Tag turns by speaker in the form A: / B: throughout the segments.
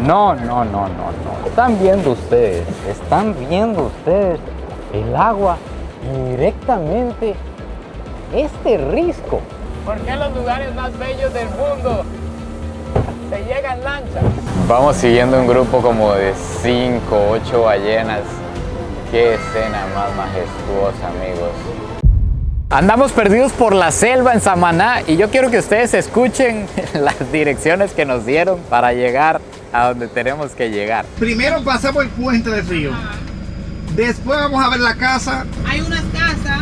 A: No, no, no, no, no. Están viendo ustedes el agua directamente este risco. ¿Por qué los lugares más bellos del mundo se llega en lancha? Vamos siguiendo un grupo como de 5, 8 ballenas. Qué escena más majestuosa, amigos. Andamos perdidos por la selva en Samaná y yo quiero que ustedes escuchen las direcciones que nos dieron para llegar a donde tenemos que llegar.
B: Primero pasamos el puente del río. Después vamos a ver la casa.
C: Hay una casa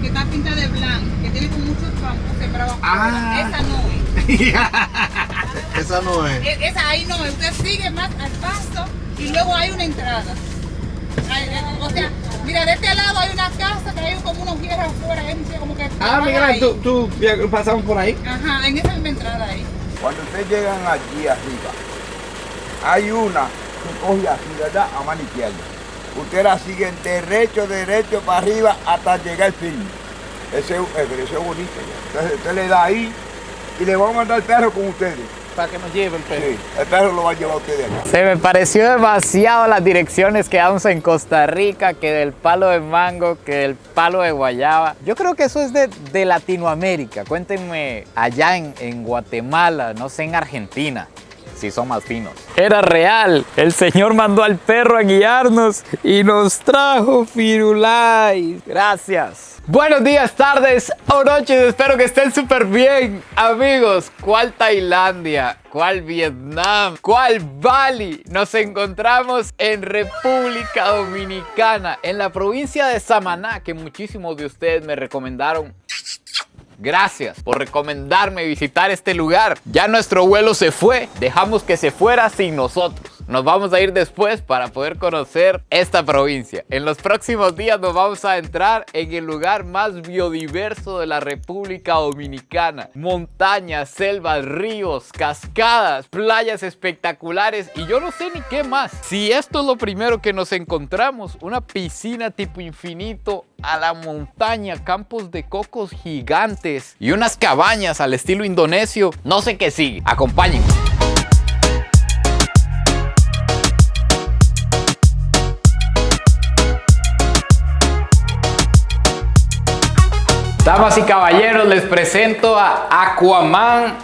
C: que está pintada de blanco, que tiene con muchos campos sembrados. Esa no es.
B: Esa no es.
C: Esa ahí no es. Usted sigue más al paso y luego hay una entrada. O sea, mira, de este lado hay una casa que hay como unos viejos afuera. Como que
B: mira, tú pasamos por ahí.
C: Ajá, en esa misma entrada ahí.
D: Cuando ustedes llegan aquí arriba, hay una que coge así, ¿verdad? A mano izquierda. Ustedes la siguen derecho para arriba hasta llegar al fin. Ese es bonito. Entonces usted le da ahí y le vamos a mandar el perro con ustedes.
B: Para que nos lleve el perro.
D: Sí, el perro lo va a llevar a ustedes allá.
A: Se me pareció demasiado las direcciones que damos en Costa Rica, que del palo de mango, que del palo de guayaba. Yo creo que eso es de Latinoamérica. Cuéntenme allá en Guatemala, no sé, en Argentina, si son más finos. Era real, el señor mandó al perro a guiarnos y nos trajo Firulais. Gracias. Buenos días, tardes o noches, espero que estén súper bien. Amigos, ¿cuál Tailandia? ¿Cuál Vietnam? ¿Cuál Bali? Nos encontramos en República Dominicana, en la provincia de Samaná, que muchísimos de ustedes me recomendaron. Gracias por recomendarme visitar este lugar. Ya nuestro vuelo se fue, dejamos que se fuera sin nosotros. Nos vamos a ir después para poder conocer esta provincia. En los próximos días nos vamos a entrar en el lugar más biodiverso de la República Dominicana. Montañas, selvas, ríos, cascadas, playas espectaculares y yo no sé ni qué más. Si esto es lo primero que nos encontramos, una piscina tipo infinito a la montaña, campos de cocos gigantes y unas cabañas al estilo indonesio, no sé qué sigue. Acompáñenme. Damas y caballeros, les presento a Aquaman,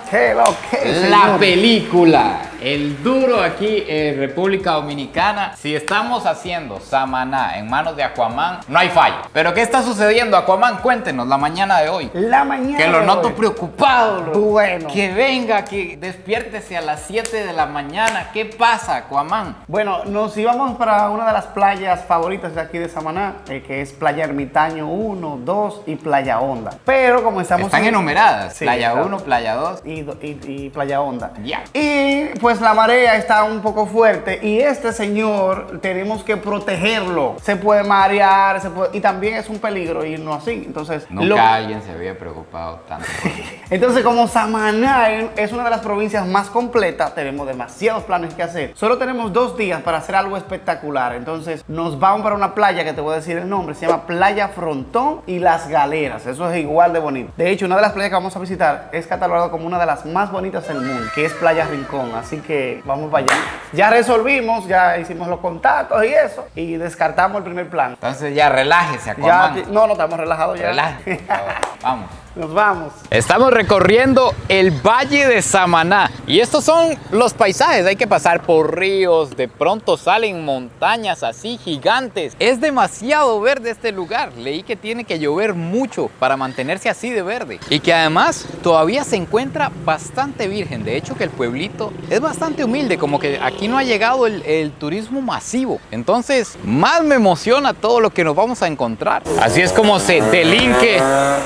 A: la película. El duro aquí en República Dominicana. Si estamos haciendo Samaná en manos de Aquaman, no hay fallo. Pero ¿qué está sucediendo, Aquaman? Cuéntenos la mañana de hoy.
B: La mañana.
A: Que lo noto preocupado.
B: Bueno.
A: Que venga, que despiértese a las 7 de la mañana. ¿Qué pasa, Aquaman?
B: Bueno, nos íbamos para una de las playas favoritas de aquí de Samaná, que es Playa Ermitaño 1, 2 y Playa Honda. Pero como estamos...
A: Están enumeradas.
B: Sí,
A: Playa
B: claro.
A: 1, Playa 2
B: y Playa Honda.
A: Ya.
B: Y pues la marea está un poco fuerte y este señor tenemos que protegerlo. Se puede marear, y también es un peligro irnos así. Entonces,
A: nunca alguien se había preocupado tanto por mí.
B: Entonces, como Samaná es una de las provincias más completas, tenemos demasiados planes que hacer. Solo tenemos 2 días para hacer algo espectacular. Entonces, nos vamos para una playa que te voy a decir el nombre. Se llama Playa Frontón y Las Galeras. Eso es igual de bonito. De hecho, una de las playas que vamos a visitar es catalogada como una de las más bonitas del mundo, que es Playa Rincón. Así que vamos para allá. Ya resolvimos, ya hicimos los contactos y eso, y descartamos el primer plan.
A: Entonces ya relájese, Aquaman.
B: No, estamos relajados ya.
A: Relájese, por favor. Vamos.
B: Nos vamos.
A: Estamos recorriendo el Valle de Samaná y estos son los paisajes. Hay que pasar por ríos, de pronto salen montañas así gigantes. Es demasiado verde este lugar. Leí que tiene que llover mucho para mantenerse así de verde y que además todavía se encuentra bastante virgen. De hecho, que el pueblito es bastante humilde, como que aquí no ha llegado el turismo masivo. Entonces, más me emociona todo lo que nos vamos a encontrar. Así es como se delinque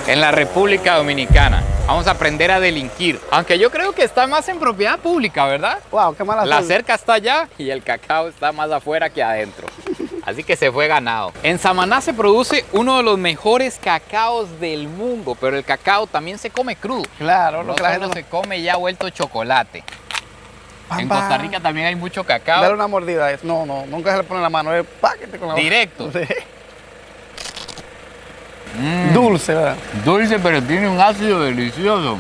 A: en la República Dominicana. Vamos a aprender a delinquir. Aunque yo creo que está más en propiedad pública, ¿verdad?
B: Wow, qué mala
A: La
B: suerte.
A: cerca está allá y el cacao está más afuera que adentro. Así que se fue ganado. En Samaná se produce uno de los mejores cacaos del mundo, pero el cacao también se come crudo.
B: Claro,
A: No
B: lo que la
A: solo
B: gente
A: se come ya vuelto chocolate.
B: Pam,
A: En
B: pam.
A: Costa Rica también hay mucho cacao.
B: Dale una mordida a eso. No, nunca se le pone la mano, es páquete con la
A: Directo.
B: Sí. Dulce, ¿verdad?
A: Dulce, pero tiene un ácido delicioso.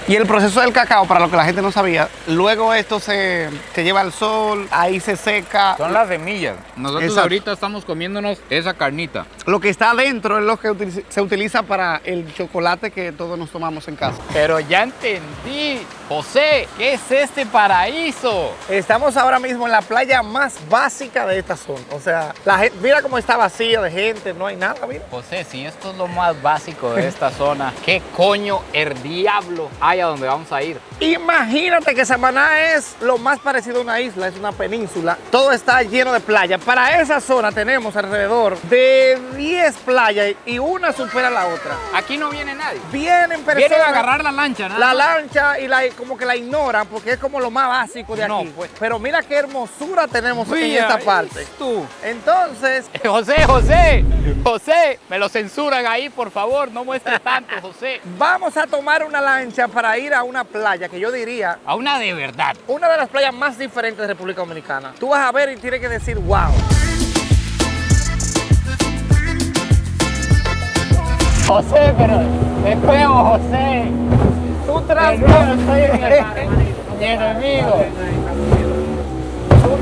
B: Y el proceso del cacao, para lo que la gente no sabía, luego esto se lleva al sol, ahí se seca.
A: Son las semillas. Nosotros
B: Exacto.
A: ahorita estamos comiéndonos esa carnita.
B: Lo que está adentro es lo que se utiliza para el chocolate que todos nos tomamos en casa.
A: Pero ya entendí. José, ¿qué es este paraíso?
B: Estamos ahora mismo en la playa más básica de esta zona. O sea, mira cómo está vacía de gente, no hay nada, mira.
A: José, si esto es lo más básico de esta zona, ¿qué coño el diablo hay a donde vamos a ir?
B: Imagínate que Samaná es lo más parecido a una isla, es una península. Todo está lleno de playas. Para esa zona tenemos alrededor de 10 playas y una supera a la otra.
A: Aquí no viene nadie.
B: Vienen personas.
A: Vienen a agarrar la lancha, ¿no?
B: La lancha y como que la ignoran porque es como lo más básico de
A: No,
B: aquí.
A: pues.
B: Pero mira qué hermosura tenemos en esta parte.
A: Tú.
B: Entonces,
A: José, me lo censuran ahí, por favor, no muestres tanto, José.
B: vamos a tomar una lancha para ir a una playa que yo diría
A: A una de verdad.
B: una de las playas más diferentes de República Dominicana. Tú vas a ver y tienes que decir, wow.
A: José, pero te feo, José.
B: Tu
A: Mi enemigo.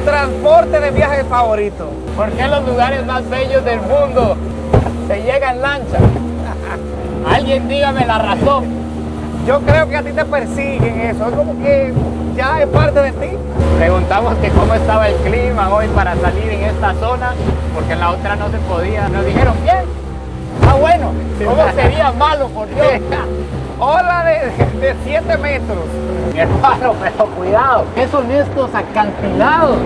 B: transporte de viaje favorito.
A: ¿Por qué los lugares más bellos del mundo se llega en lancha? Alguien dígame la razón.
B: Yo creo que a ti te persiguen eso. Es como que ya es parte de ti.
A: Preguntamos que cómo estaba el clima hoy para salir en esta zona, porque en la otra no se podía. Nos dijeron, bien. Ah, bueno, ¿cómo sería malo, por Dios?
B: Ola de 7 metros.
A: Mi hermano, pero cuidado, ¿qué son estos acantilados?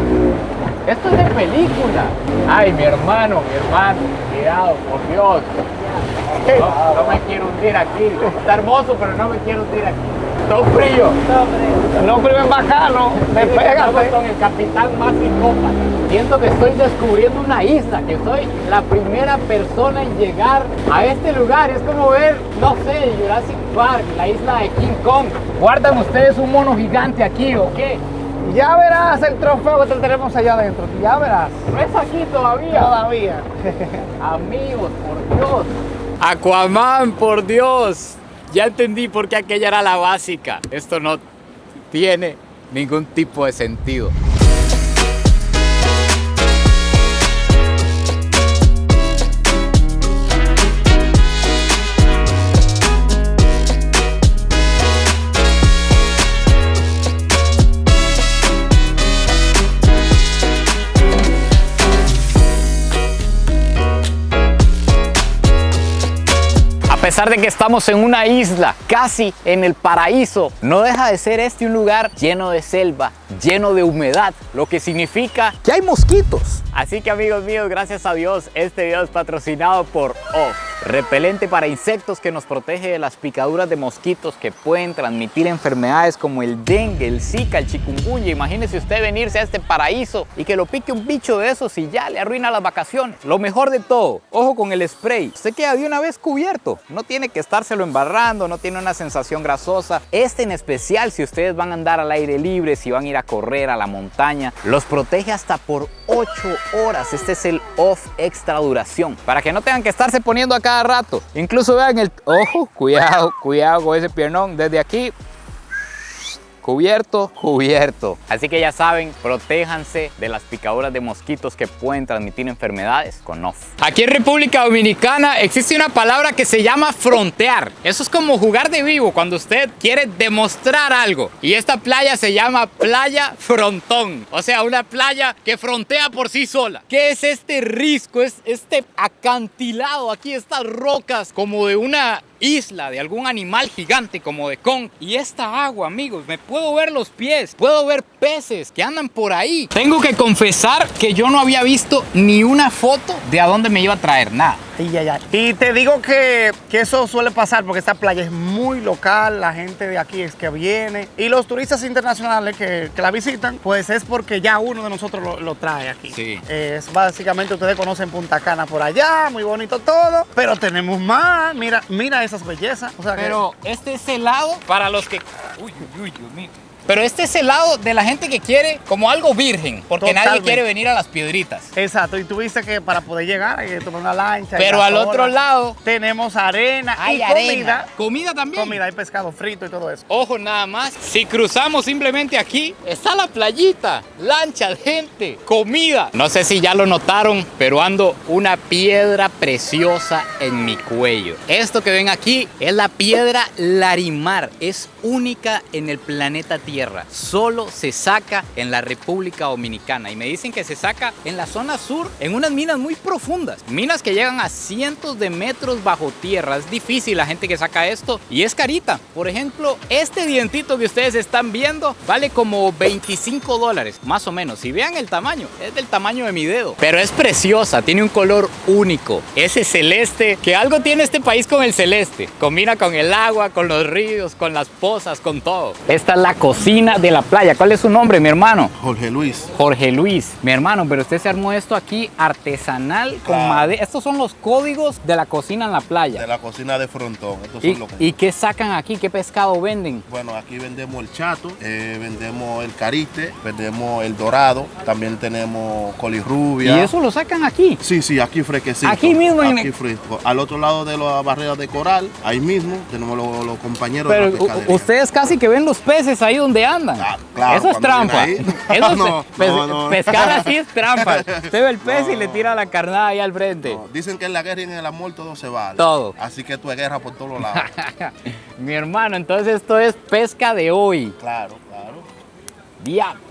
A: Esto es de película. Ay, mi hermano, cuidado, por Dios. No me quiero hundir aquí. Está hermoso, pero no me quiero hundir aquí. Todo frío.
B: No, primer bacano.
A: Estamos con el capitán más psicópata. Siento que estoy descubriendo una isla, que soy la primera persona en llegar a este lugar. Es como ver, no sé, Jurassic Park, la isla de King Kong. ¿Guardan ustedes un mono gigante aquí o qué?
B: Ya verás el trofeo que tenemos allá adentro. Ya verás.
A: ¿No es aquí todavía?
B: Todavía.
A: Amigos, por Dios. Aquaman, por Dios. Ya entendí por qué aquella era la básica. Esto no tiene ningún tipo de sentido. A pesar de que estamos en una isla, casi en el paraíso, no deja de ser este un lugar lleno de selva, lleno de humedad, lo que significa que hay mosquitos. Así que amigos míos, gracias a Dios, este video es patrocinado por Off, repelente para insectos que nos protege de las picaduras de mosquitos que pueden transmitir enfermedades como el dengue, el zika, el chikungunya. Imagínese usted venirse a este paraíso y que lo pique un bicho de esos y ya le arruina las vacaciones. Lo mejor de todo, ojo con el spray, usted queda de una vez cubierto, no tiene que estárselo embarrando, no tiene una sensación grasosa. Este en especial, si ustedes van a andar al aire libre, si van a ir a correr a la montaña, los protege hasta por 8 horas. Este es el Off extra duración, para que no tengan que estarse poniendo a cada rato. Incluso vean el ojo, cuidado con ese piernón, desde aquí cubierto. Así que ya saben, protéjanse de las picaduras de mosquitos que pueden transmitir enfermedades con Off. Aquí en República Dominicana existe una palabra que se llama frontear. Eso es como jugar de vivo cuando usted quiere demostrar algo. Y esta playa se llama Playa Frontón. O sea, una playa que frontea por sí sola. ¿Qué es este risco? Es este acantilado aquí, estas rocas como de una isla, de algún animal gigante como de Kong. Y esta agua, amigos, me puedo ver los pies, puedo ver peces que andan por ahí. Tengo que confesar que yo no había visto ni una foto de a dónde me iba a traer, nada.
B: Y te digo que eso suele pasar porque esta playa es muy local, la gente de aquí es que viene y los turistas internacionales que la visitan, pues es porque ya uno de nosotros lo trae aquí.
A: Sí.
B: Es básicamente, ustedes conocen Punta Cana por allá, muy bonito todo, pero tenemos más, mira esas bellezas. O sea
A: Pero este es helado para los que... Uy, Dios mío. Pero este es el lado de la gente que quiere como algo virgen, porque nadie
B: Totalmente.
A: quiere venir a las piedritas.
B: Exacto, y tú viste que para poder llegar hay que tomar una lancha.
A: Pero
B: ir a
A: al
B: las
A: otro
B: olas.
A: lado
B: Tenemos arena
A: hay
B: y
A: arena. Comida también.
B: Comida, hay pescado frito y todo eso.
A: Ojo nada más, si cruzamos simplemente aquí, está la playita, lancha, gente, comida. No sé si ya lo notaron, pero ando una piedra preciosa en mi cuello. Esto que ven aquí es la piedra Larimar, es única en el planeta Tierra. Solo se saca en la República Dominicana y me dicen que se saca en la zona sur, en unas minas muy profundas. Minas que llegan a cientos de metros bajo tierra. Es difícil la gente que saca esto y es carita. Por ejemplo, este dientito que ustedes están viendo vale como $25, más o menos. Si vean el tamaño, es del tamaño de mi dedo. Pero es preciosa, tiene un color único. Ese celeste, que algo tiene este país con el celeste. Combina con el agua, con los ríos, con las pozas, con todo. Esta es la cocina de la playa. ¿Cuál es su nombre, mi hermano?
E: Jorge Luis.
A: Jorge Luis, mi hermano, pero usted se armó esto aquí artesanal con
E: Claro.
A: madera. Estos son los códigos de la cocina en la playa.
E: De la cocina de Frontón. Estos son los
A: ¿Y qué sacan aquí? ¿Qué pescado venden?
E: Bueno, aquí vendemos el chato, vendemos el carite, vendemos el dorado, también tenemos colirrubia.
A: ¿Y eso lo sacan aquí?
E: Sí, sí, aquí fresquecito.
A: Aquí mismo en
E: Aquí
A: el-
E: fresco. Al otro lado de las barreras de coral, ahí mismo, tenemos los compañeros
A: Pero
E: de la pescadería.
A: ustedes casi que ven los peces ahí donde andan.
E: Claro,
A: Eso es
E: cuando
A: trampa.
E: viene ahí.
A: Eso es-
E: No, no.
A: Pescar así es trampa. Usted ve el pez y
E: No.
A: le tira la carnada ahí al frente.
E: No, dicen que en la guerra y en el amor todo se vale.
A: Todo.
E: Así que esto es guerra por todos lados.
A: Mi hermano, entonces esto es pesca de hoy.
E: Claro, claro.
A: Diablo.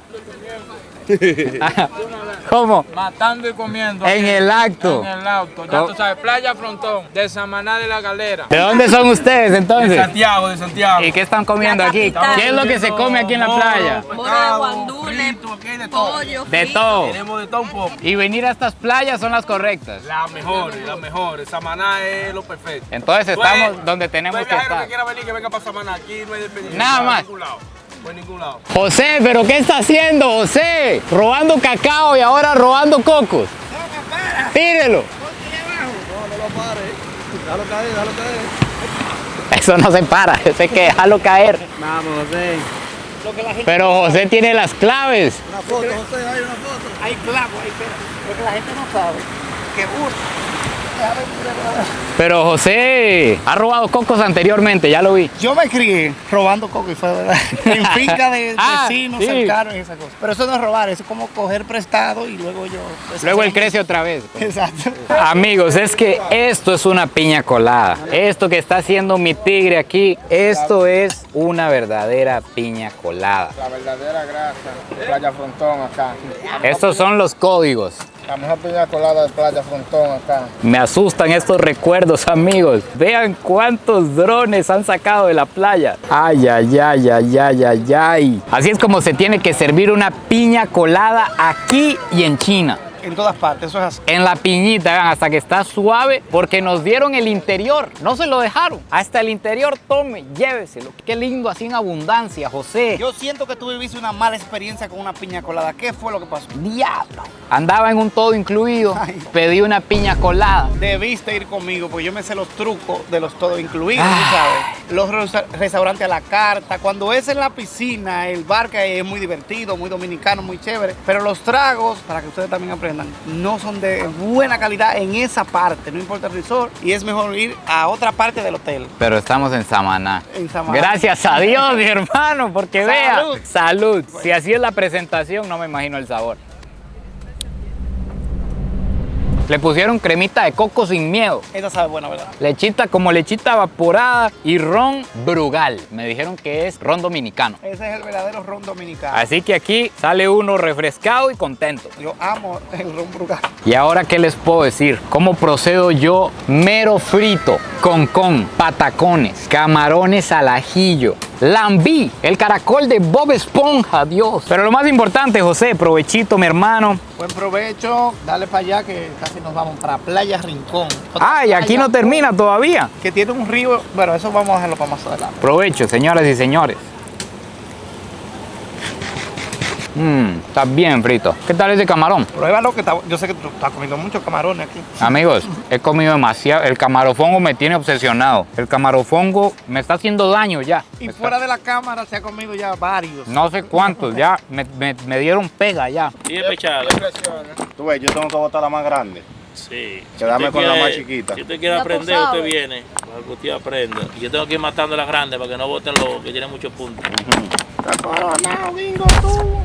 A: ¿Cómo?
F: Matando y comiendo.
A: En el acto.
F: En el auto. Ya tú sabes, Playa Frontón, de Samaná de la Galera.
A: ¿De dónde son ustedes
F: De
A: entonces?
F: Santiago, de Santiago.
A: ¿Y qué están comiendo
G: La
A: aquí?
G: capital.
A: ¿Qué es lo que se come aquí en la
F: Moro,
A: playa?
G: Moro de
F: pescado,
G: guandules,
F: frito, aquí hay de todo.
G: pollo,
A: De
G: frito.
A: todo.
F: Tenemos de todo un poco.
A: Y venir a estas playas son las correctas.
F: Las mejores, las mejores. Samaná es lo perfecto.
A: Entonces
F: Tú
A: estamos
F: eres-
A: donde
F: tú
A: tenemos
F: eres
A: que
F: viajero
A: estar.
F: que quiera venir, que venga para Samaná. Aquí no hay dependencia.
A: Nada más.
F: En ningún lado. Por ningún lado.
A: José, ¿pero qué está haciendo, José? Robando cacao y ahora robando cocos. Tírelo. Eso no se para, eso hay que dejarlo caer.
B: Vamos, José.
A: Pero José tiene las claves.
B: Hay clavo ahí, espera. Lo que la gente no sabe, que uno.
A: Pero José ha robado cocos anteriormente, ya lo vi.
B: Yo me crié robando coco y fue verdad. En finca de
A: Ah,
B: vecinos
A: sí.
B: cercanos y esas cosas. Pero eso no es robar, eso es como coger prestado y luego yo. pues,
A: Luego él
B: hacemos-
A: crece otra vez.
B: Exacto.
A: Amigos, es que esto es una piña colada. Esto que está haciendo mi tigre aquí, esto es una verdadera piña colada.
H: La verdadera grasa de Playa Frontón acá.
A: Estos son los códigos.
H: La mejor piña colada de Playa Frontón acá.
A: Me asustan estos recuerdos, amigos. Vean cuántos drones han sacado de la playa. Ay, ay, ay, ay, ay, ay, ay. Así es como se tiene que servir una piña colada aquí y en China.
B: En todas partes, eso es así.
A: En la piñita, vean, hasta que está suave, porque nos dieron el interior, no se lo dejaron. Hasta el interior, tome, lléveselo. Qué lindo, así en abundancia, José.
B: Yo siento que tú viviste una mala experiencia con una piña colada. ¿Qué fue lo que pasó?
A: Diablo. Andaba en un todo incluido,
B: Ay.
A: pedí una piña colada.
B: Debiste ir conmigo, porque yo me sé los trucos de los todo incluidos,
A: Ay.
B: tú sabes. Los restaurantes a la carta. Cuando es en la piscina, el bar que es muy divertido, muy dominicano, muy chévere. Pero los tragos, para que ustedes también aprendan, no son de buena calidad en esa parte. No importa el resort. Y es mejor ir a otra parte del hotel.
A: Pero estamos en Samaná.
B: En Samaná.
A: Gracias a Dios, mi hermano, porque vea.
B: Salud.
A: Salud. Si así es la presentación, no me imagino el sabor. Le pusieron cremita de coco sin miedo.
B: Esa sabe buena, ¿verdad?
A: Lechita como lechita evaporada y ron Brugal. Me dijeron que es ron dominicano.
B: Ese es el verdadero ron dominicano.
A: Así que aquí sale uno refrescado y contento.
B: Yo amo el ron Brugal.
A: Y ahora, ¿qué les puedo decir? ¿Cómo procedo yo? Mero frito, con patacones, camarones al ajillo, lambí, el caracol de Bob Esponja, Dios. Pero lo más importante, José, provechito, mi hermano.
B: Buen provecho. Dale para allá que casi nos vamos para Playa Rincón.
A: Ay, aquí no termina todavía.
B: Que tiene un río. Bueno, eso vamos a dejarlo para más adelante.
A: Provecho, señoras y señores. Está bien frito. ¿Qué tal ese camarón?
G: Pruébalo, que yo sé que tú estás comiendo muchos camarones aquí.
A: Amigos, he comido demasiado. El camarofongo me tiene obsesionado. El camarofongo me está haciendo daño ya.
G: Y fuera de la cámara se ha comido ya varios.
A: No sé cuántos, ya me dieron pega ya.
I: Y es pechado.
E: Tú ves, yo tengo que botar la más grande.
I: Sí.
E: Quedarme
I: Si
E: con la
I: quiere-
E: más chiquita.
I: Si usted quiere aprender, usted viene. Para que usted aprenda. Y yo tengo que ir matando a las grandes para que no boten los que tienen muchos puntos.
E: Está coronado, bingo, tú.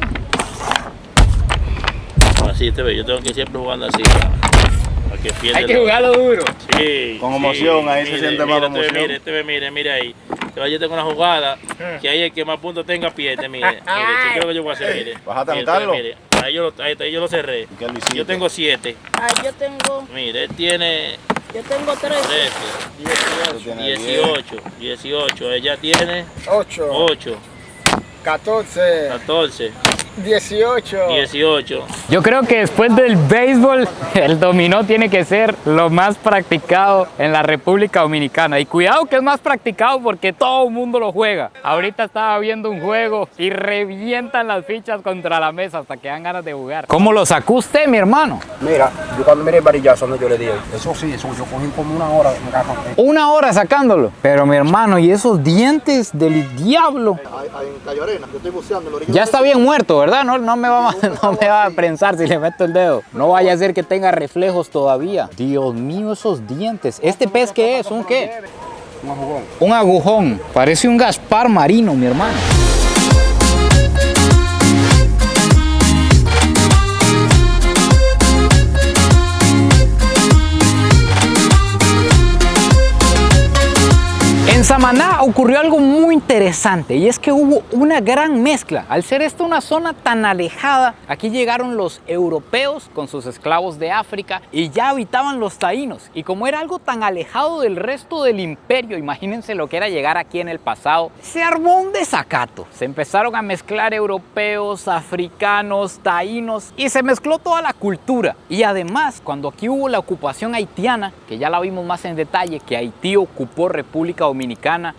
I: Así te ve, yo tengo que ir siempre jugando así para que pierda.
A: Hay que jugarlo duro.
I: Sí.
E: Con emoción, ahí se
I: Mire,
E: siente más la
I: mire,
E: emoción.
I: Mire ahí. Yo tengo una jugada que ahí el que más puntos tenga pierde, mire. ¿Qué creo que yo voy a hacer? Mire.
E: ¿Vas a
I: Mire,
E: tentarlo?
I: mire. Ahí yo lo cerré.
E: ¿Y qué le hiciste?
I: Yo tengo 7.
J: Yo tengo
I: Mire, él tiene
J: 13.
I: 18. Ella tiene
H: 8,
I: 8,
H: 14,
I: 14,
H: 18.
I: 18.
A: Yo creo que después del béisbol, el dominó tiene que ser lo más practicado en la República Dominicana. Y cuidado que es más practicado porque todo el mundo lo juega. Ahorita estaba viendo un juego y revientan las fichas contra la mesa hasta que dan ganas de jugar. ¿Cómo lo sacó usted, mi hermano?
K: Mira, yo cuando miré el varillazo, yo le di. Eso sí, eso yo cogí como una hora en cada papel.
A: Una hora sacándolo. Pero mi hermano, ¿y esos dientes del diablo?
K: En Cayo Arena, yo estoy buceando.
A: Ya está bien muerto, ¿verdad? No me va a prensar si le meto el dedo. No vaya a ser que tenga reflejos todavía. Dios mío, esos dientes. ¿Este pez qué es? ¿Un qué?
K: Un agujón.
A: Un agujón. Parece un Gaspar marino, mi hermano. En Samaná ocurrió algo muy interesante y es que hubo una gran mezcla. Al ser esta una zona tan alejada, aquí llegaron los europeos con sus esclavos de África y ya habitaban los taínos. Y como era algo tan alejado del resto del imperio, imagínense lo que era llegar aquí en el pasado, se armó un desacato. Se empezaron a mezclar europeos, africanos, taínos y se mezcló toda la cultura. Y además, cuando aquí hubo la ocupación haitiana, que ya la vimos más en detalle, que Haití ocupó República Dominicana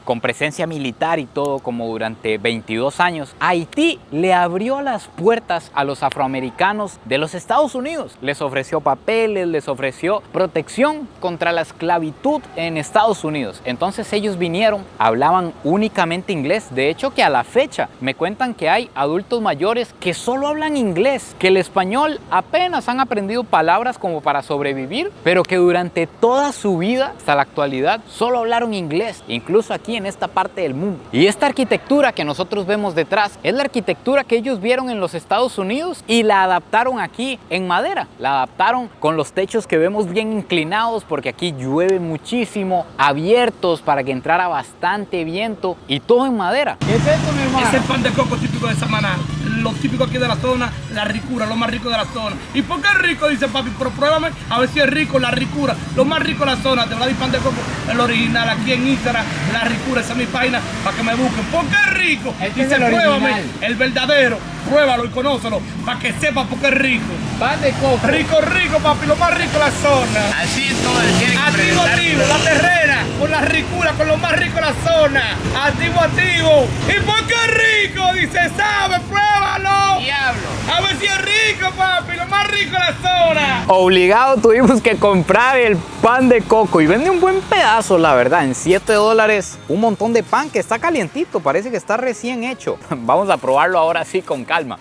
A: con presencia militar y todo como durante 22 años, Haití le abrió las puertas a los afroamericanos de los Estados Unidos. Les ofreció papeles, les ofreció protección contra la esclavitud en Estados Unidos. Entonces ellos vinieron, hablaban únicamente inglés. De hecho, que a la fecha me cuentan que hay adultos mayores que solo hablan inglés, que el español apenas han aprendido palabras como para sobrevivir, pero que durante toda su vida, hasta la actualidad, solo hablaron inglés. Incluso aquí en esta parte del mundo. Y esta arquitectura que nosotros vemos detrás es la arquitectura que ellos vieron en los Estados Unidos y la adaptaron aquí en madera. La adaptaron con los techos que vemos bien inclinados porque aquí llueve muchísimo, abiertos para que entrara bastante viento y todo en madera.
G: ¿Qué es esto, mi hermano?
L: Es el pan de coco típico de Samaná. Lo típico aquí de la zona, la ricura, lo más rico de la zona. ¿Y por qué es rico? Dice papi, pero pruébame a ver si es rico, la ricura. Lo más rico de la zona, de verdad, y pan de coco, el original aquí en Instagram, la ricura, esa es mi página, para que me busquen. ¿Por qué es rico? Dice, pruébame, el verdadero, pruébalo y conócelo, para que sepa por qué es rico.
A: Pan de coco.
L: Rico, rico, papi, lo más rico de la zona.
A: Así es todo.
L: Activo, activo, la terrena, con la ricura, con lo más rico de la zona. Activo, activo. ¿Y por qué es rico? Dice, sabe, pruébalo.
A: Diablo.
L: A ver si es rico, papi, lo más rico de la zona.
A: Obligado tuvimos que comprar el pan de coco y vende un buen pedazo, la verdad, en $7. Un montón de pan que está calientito, parece que está recién hecho. Vamos a probarlo ahora sí con calma.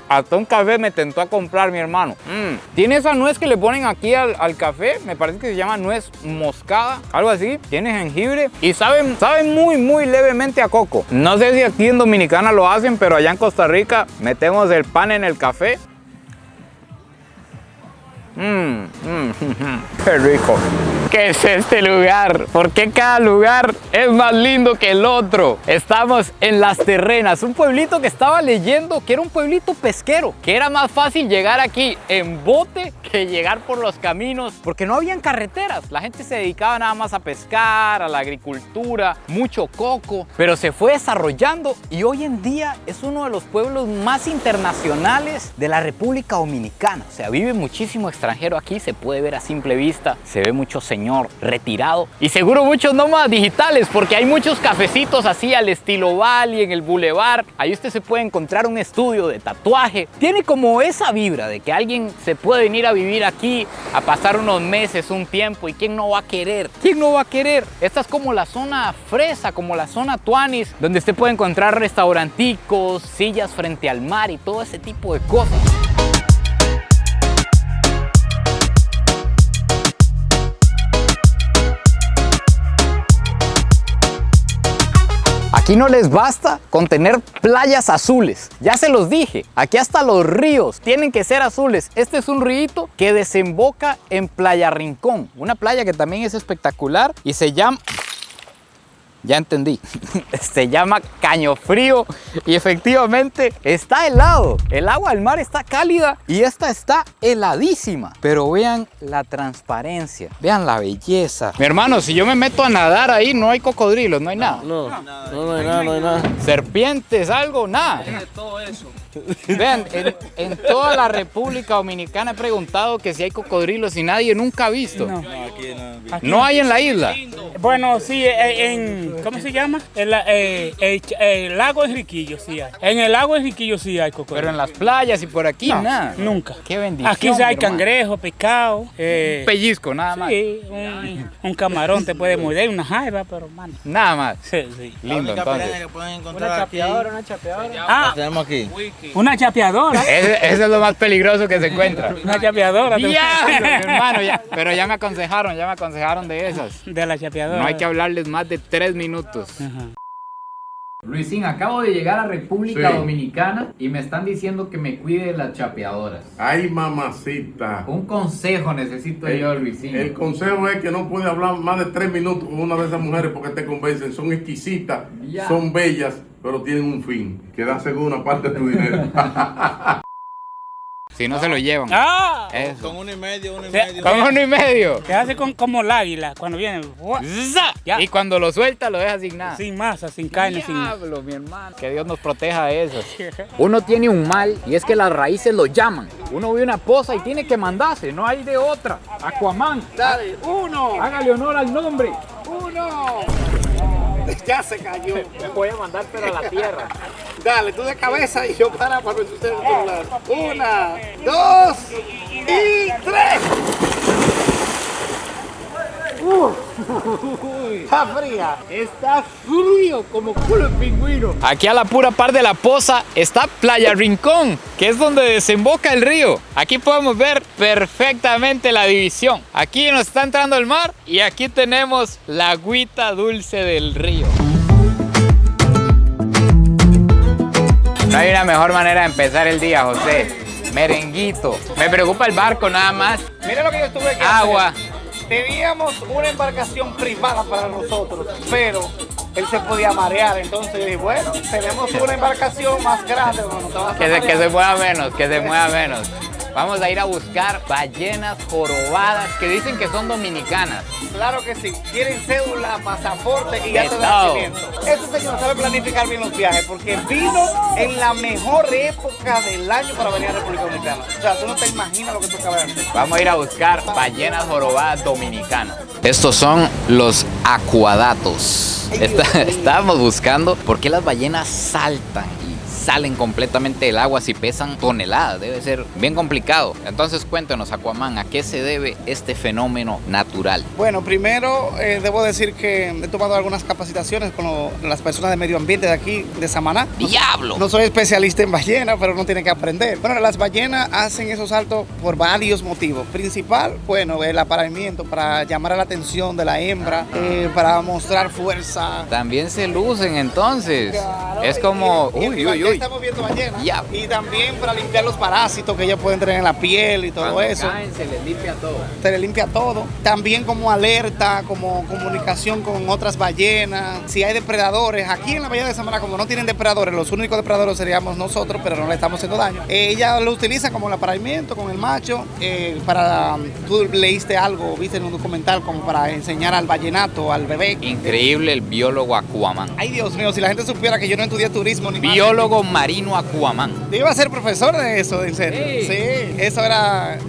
A: Hasta un café me tentó a comprar mi hermano. Tiene esa nuez que le ponen aquí al café, me parece que se llama nuez moscada, algo así. Tiene jengibre y saben muy levemente a coco. No sé si aquí en Dominicana lo hacen, pero allá en Costa Rica metemos el pan en el café. Qué rico. ¿Qué es este lugar? ¿Por qué cada lugar es más lindo que el otro? Estamos en Las Terrenas, un pueblito que estaba leyendo que era un pueblito pesquero, que era más fácil llegar aquí en bote que llegar por los caminos, porque no habían carreteras. La gente se dedicaba nada más a pescar, a la agricultura, mucho coco, pero se fue desarrollando y hoy en día es uno de los pueblos más internacionales de la República Dominicana. O sea, vive muchísimo extranjero aquí, se puede ver a simple vista, se ve mucho señor señor retirado. Y seguro muchos nómadas digitales, porque hay muchos cafecitos así al estilo Bali en el Boulevard. Ahí usted se puede encontrar un estudio de tatuaje. Tiene como esa vibra de que alguien se puede venir a vivir aquí, a pasar unos meses, un tiempo. ¿Y quién no va a querer? ¿Quién no va a querer? Esta es como la zona fresa, como la zona tuanis, donde usted puede encontrar restauranticos, sillas frente al mar y todo ese tipo de cosas. Aquí no les basta con tener playas azules. Ya se los dije, aquí hasta los ríos tienen que ser azules. Este es un río que desemboca en Playa Rincón, una playa que también es espectacular y se llama... Ya entendí, se llama Caño Frío y efectivamente está helado. El agua del mar está cálida y esta está heladísima. Pero vean la transparencia, vean la belleza. Mi hermano, si yo me meto a nadar ahí, no hay cocodrilos, no hay nada.
I: No hay nada.
A: Serpientes, algo, nada.
I: Tiene todo eso.
A: Vean, en toda la República Dominicana he preguntado que si hay cocodrilos y nadie nunca ha visto.
M: No,
A: aquí no hay en la isla.
M: Bueno, sí, ¿cómo se llama? El lago Enriquillo sí hay. En el lago Enriquillo sí hay cocodrilos.
A: Pero en las playas y por aquí
M: no,
A: nada.
M: Nunca.
A: Qué bendición.
M: Aquí sí hay cangrejo, pescado.
A: Pellizco, nada más.
M: Sí, un camarón te puede morder, una jaiba, pero mano.
A: Nada más.
M: Sí, sí.
A: Lindo, entonces.
H: Que pueden encontrar una chapeadora.
M: Ah,
H: tenemos aquí.
M: Una chapeadora.
A: Eso es lo más peligroso que se encuentra.
M: Una chapeadora.
A: ¡Diablo, hermano! Pero ya me aconsejaron de esas.
M: De la chapeadora.
A: No hay que hablarles más de 3 minutos. Luisín, acabo de llegar a República Dominicana y me están diciendo que me cuide de las chapeadoras.
N: Ay, mamacita.
A: Un consejo necesito yo, Luisín.
N: El consejo es que no puedes hablar más de 3 minutos con una de esas mujeres porque te convencen. Son exquisitas, son bellas, pero tienen un fin, que da según una parte de tu dinero.
A: Si no se lo llevan.
M: ¡Ah!
H: Con 1,5, 1,5.
A: Con 1,5.
M: Se hace como el águila cuando viene.
A: Y cuando lo suelta lo deja sin nada.
M: Sin masa, sin carne, sin nada.
A: Diablo, mi hermano. Que Dios nos proteja de eso. Uno tiene un mal y es que las raíces lo llaman. Uno ve una poza y tiene que mandarse, no hay de otra. Aquaman.
L: Dale, 1.
A: Hágale honor al nombre.
L: 1. Ya se cayó.
A: Me voy a mandar pero a la tierra.
L: Dale, tú de cabeza y yo para ver si ustedes celular. 1, 2 y 3. Está fría.
A: Está frío como culo de pingüino. Aquí a la pura par de la poza está Playa Rincón, que es donde desemboca el río. Aquí podemos ver perfectamente la división. Aquí nos está entrando el mar y aquí tenemos la agüita dulce del río. No hay una mejor manera de empezar el día, José. Merenguito. Me preocupa el barco nada más.
L: Mira lo que yo estuve aquí.
A: Agua.
L: Teníamos una embarcación privada para nosotros, pero él se podía marear, entonces dije, bueno, tenemos una embarcación más grande.
A: Que se mueva menos, que se mueva menos. Vamos a ir a buscar ballenas jorobadas que dicen que son dominicanas.
L: Claro que sí, tienen cédula, pasaporte y acta de
A: todo.
L: nacimiento. Este señor sabe planificar bien los viajes porque vino en la mejor época del año para venir a República Dominicana. O sea, tú no te imaginas lo que tú acabas de hacer.
A: Vamos a ir a buscar ballenas jorobadas dominicanas. Estos son los acuadatos. Estábamos buscando por qué las ballenas saltan y salen completamente del agua si pesan toneladas. Debe ser bien complicado. Entonces cuéntanos, Aquaman, ¿a qué se debe este fenómeno natural?
L: Bueno, primero debo decir que he tomado algunas capacitaciones con las personas de medio ambiente de aquí, de Samaná.
A: ¡Diablo!
L: No soy especialista en ballenas, pero uno tiene que aprender. Bueno, las ballenas hacen esos saltos por varios motivos. Principal, bueno, el apareamiento para llamar la atención de la hembra, para mostrar fuerza.
A: También se lucen entonces.
L: Claro,
A: es como...
L: Ya estamos viendo ballenas.
A: Ya.
L: Y también para limpiar los parásitos que ellas pueden tener en la piel y todo
A: Cuando
L: eso.
A: caen, se les limpia todo.
L: Se les limpia todo. También como alerta, como comunicación con otras ballenas. Si hay depredadores, aquí en la bahía de Samaná, como no tienen depredadores, los únicos depredadores seríamos nosotros, pero no le estamos haciendo daño. Ella lo utiliza como el apareamiento con el macho. Tú leíste algo, viste en un documental como para enseñar al ballenato, al bebé.
A: Increíble el biólogo Aquaman.
L: Ay, Dios mío, si la gente supiera que yo no estudié turismo ni
A: Biólogo Centro Marino Aquaman.
B: Yo iba a ser profesor de eso, en serio. Sí,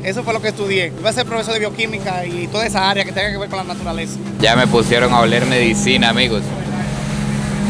B: eso fue lo que estudié. Iba a ser profesor de bioquímica y toda esa área que tenga que ver con la naturaleza.
A: Ya me pusieron a oler medicina, amigos.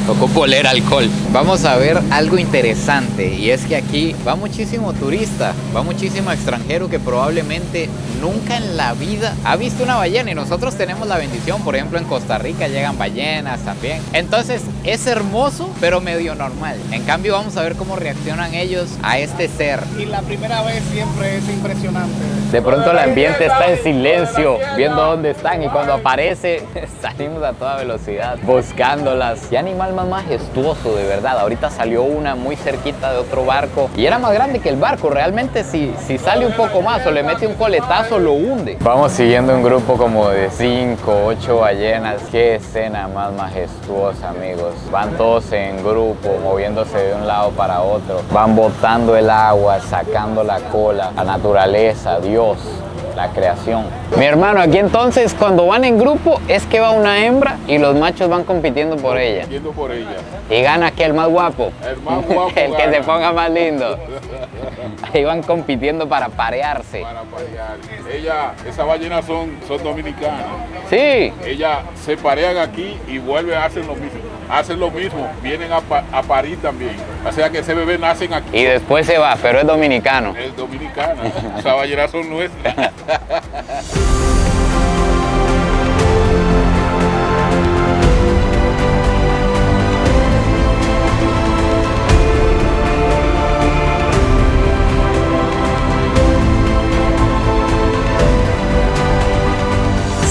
A: Tocó oler alcohol. Vamos a ver algo interesante, y es que aquí va muchísimo turista, va muchísimo extranjero que probablemente nunca en la vida ha visto una ballena, y nosotros tenemos la bendición, por ejemplo en Costa Rica llegan ballenas también. Entonces es hermoso, pero medio normal. En cambio vamos a ver cómo reaccionan ellos a este ser.
B: Y la primera vez siempre es impresionante.
A: De pronto el ambiente está en silencio, viendo dónde están, y cuando aparece salimos a toda velocidad buscándolas. Qué animal más majestuoso, de verdad. Ahorita salió una muy cerquita de otro barco y era más grande que el barco. Realmente si sale un poco más o le mete un coletazo lo hunde. Vamos siguiendo un grupo como de 5, 8 ballenas. Qué escena más majestuosa, amigos. Van todos en grupo, moviéndose de un lado para otro. Van botando el agua, sacando la cola. La naturaleza, Dios, la creación. Mi hermano, aquí entonces cuando van en grupo es que va una hembra y los machos van compitiendo por ella. Y gana aquí el más guapo.
N: El más guapo.
A: El que se ponga más lindo. Ahí van compitiendo para parearse.
N: Para parear. Esas ballenas son dominicanas.
A: Sí.
N: Ellas se parean aquí y vuelven a hacer lo mismo. Hacen lo mismo, vienen a parir también. O sea que ese bebé nacen aquí.
A: Y después se va, pero es dominicano.
N: Es dominicana. Esas ballenas son nuestras.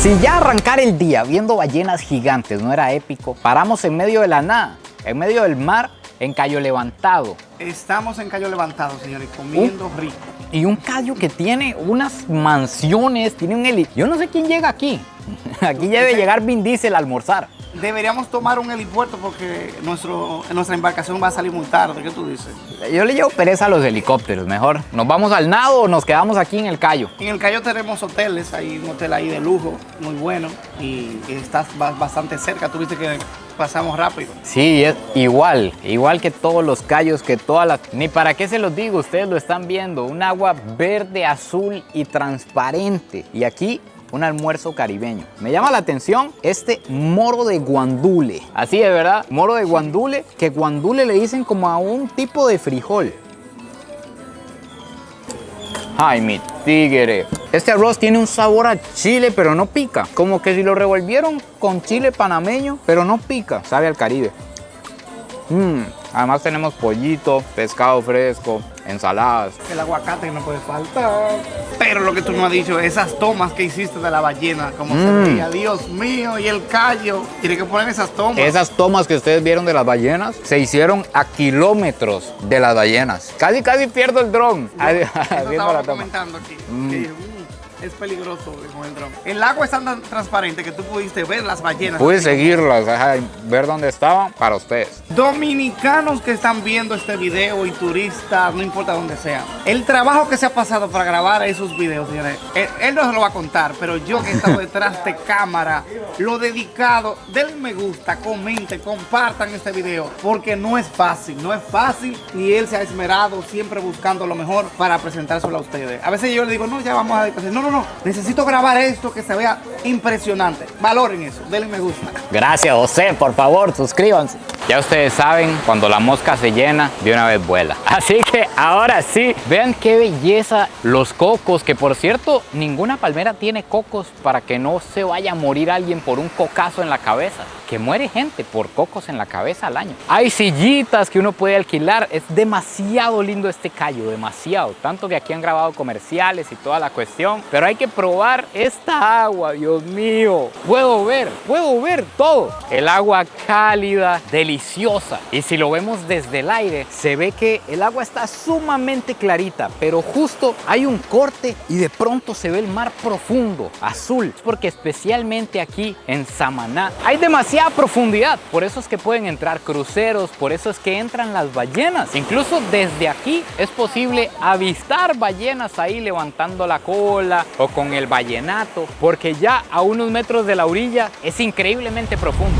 A: Si ya arrancar el día viendo ballenas gigantes no era épico, paramos en medio de la nada, en medio del mar, en Cayo Levantado.
B: Estamos en Cayo Levantado, señores, comiendo rico.
A: Y un callo que tiene unas mansiones, tiene un yo no sé quién llega aquí. Aquí debe llegar Vin Diesel a almorzar.
B: Deberíamos tomar un helipuerto porque nuestra embarcación va a salir muy tarde. ¿Qué tú dices?
A: Yo le llevo pereza a los helicópteros, mejor. ¿Nos vamos al nado o nos quedamos aquí en el Cayo?
B: En el Cayo tenemos hoteles, hay un hotel ahí de lujo, muy bueno, y estás bastante cerca. Tú viste que pasamos rápido.
A: Sí, es igual que todos los cayos, que todas las... Ni para qué se los digo, ustedes lo están viendo. Un agua verde, azul y transparente. Y aquí un almuerzo caribeño. Me llama la atención este moro de guandule. Así de verdad, moro de guandule, que guandule le dicen como a un tipo de frijol. Ay, mi tigre. Este arroz tiene un sabor a chile, pero no pica. Como que si lo revolvieron con chile panameño, pero no pica. Sabe al Caribe. Además tenemos pollito, pescado fresco, ensaladas.
B: El aguacate no puede faltar. Pero lo que tú no has dicho, esas tomas que hiciste de la ballena, como se veía, Dios mío, y el callo. Tiene que poner esas tomas.
A: Esas tomas que ustedes vieron de las ballenas se hicieron a kilómetros de las ballenas. Casi pierdo el dron.
B: Estaba comentando aquí. Es peligroso con el dron. El agua es tan transparente que tú pudiste ver las ballenas.
A: Pude seguirlas, ver dónde estaban para ustedes.
B: Dominicanos que están viendo este video y turistas, no importa dónde sean. El trabajo que se ha pasado para grabar esos videos, señores, él no se lo va a contar, pero yo que he estado detrás de cámara, lo dedicado, denle me gusta, comenten, compartan este video, porque no es fácil y él se ha esmerado siempre buscando lo mejor para presentárselo a ustedes. A veces yo le digo, no, ya vamos a dedicarse. No, necesito grabar esto que se vea impresionante. Valoren eso, denle me gusta.
A: Gracias, José, por favor, suscríbanse. Ya ustedes saben, cuando la mosca se llena, de una vez vuela. Así que ahora sí, vean qué belleza los cocos, que por cierto, ninguna palmera tiene cocos para que no se vaya a morir alguien por un cocazo en la cabeza. Que muere gente por cocos en la cabeza al año. Hay sillitas que uno puede alquilar. Es demasiado lindo este Cayo, demasiado. Tanto que aquí han grabado comerciales y toda la cuestión. Pero hay que probar esta agua, Dios mío. Puedo ver todo. El agua cálida, deliciosa. Y si lo vemos desde el aire, se ve que el agua está sumamente clarita. Pero justo hay un corte y de pronto se ve el mar profundo, azul. Es porque especialmente aquí en Samaná hay demasiada profundidad, por eso es que pueden entrar cruceros, por eso es que entran las ballenas. Incluso desde aquí es posible avistar ballenas ahí levantando la cola o con el ballenato, porque ya a unos metros de la orilla es increíblemente profundo.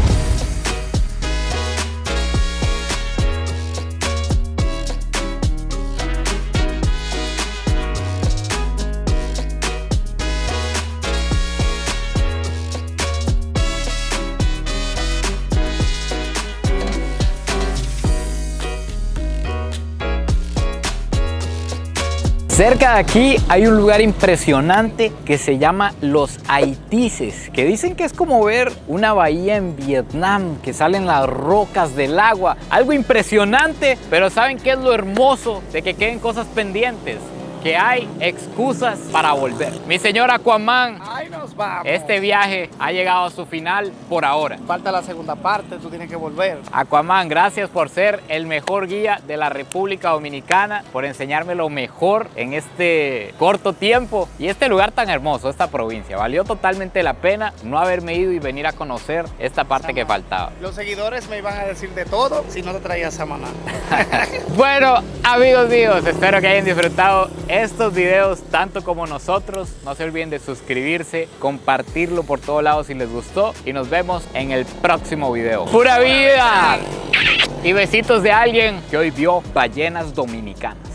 A: Cerca de aquí hay un lugar impresionante que se llama Los Haitises, que dicen que es como ver una bahía en Vietnam, que salen las rocas del agua. Algo impresionante, pero ¿saben qué es lo hermoso de que queden cosas pendientes? Que hay excusas para volver. Mi señor Aquaman,
B: Ahí nos vamos.
A: este viaje ha llegado a su final por ahora.
B: Falta la segunda parte, tú tienes que volver.
A: Aquaman, gracias por ser el mejor guía de la República Dominicana, por enseñarme lo mejor en este corto tiempo y este lugar tan hermoso, esta provincia. Valió totalmente la pena no haberme ido y venir a conocer esta parte que faltaba.
B: Los seguidores me iban a decir de todo si no te traía Samaná.
A: Bueno, amigos míos, espero que hayan disfrutado estos videos tanto como nosotros. No se olviden de suscribirse, compartirlo por todos lados si les gustó y nos vemos en el próximo video. ¡Pura vida! Y besitos de alguien que hoy vio ballenas dominicanas.